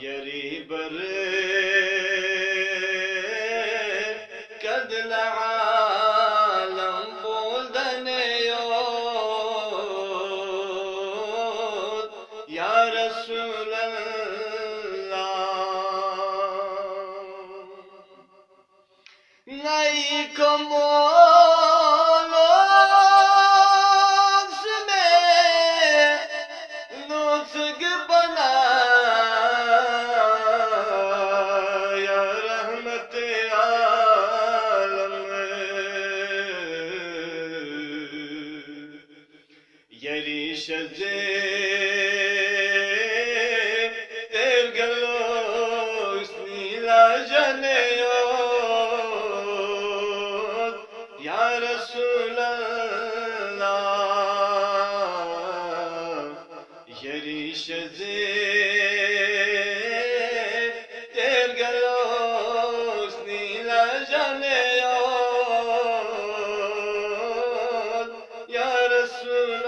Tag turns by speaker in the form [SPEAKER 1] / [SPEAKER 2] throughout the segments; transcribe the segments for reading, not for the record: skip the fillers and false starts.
[SPEAKER 1] يري بر قد العالم بولدن يود يا رسول الله نيكم يريشزي ترقلوسني لا جنيود يا رسول الله يريشزي ترقلوسني لا جنيود يا رسول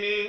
[SPEAKER 1] min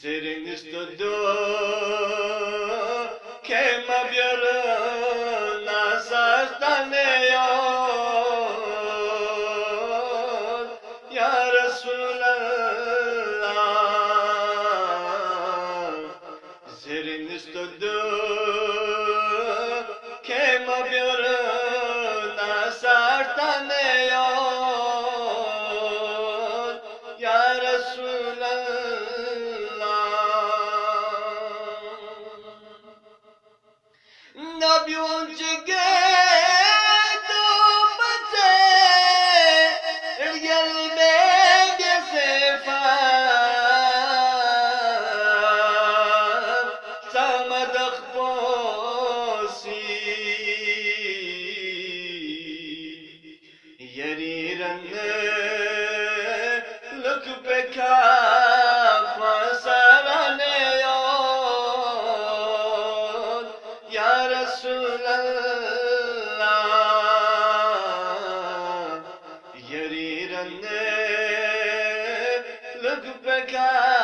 [SPEAKER 1] zeringisto do kema biara nasastane يا رسول الله زرين استدو كما بيرنا سارتاني يا رسول الله نبيون يريرن لك بكا فسرني يا رسول الله يريرن لك بكا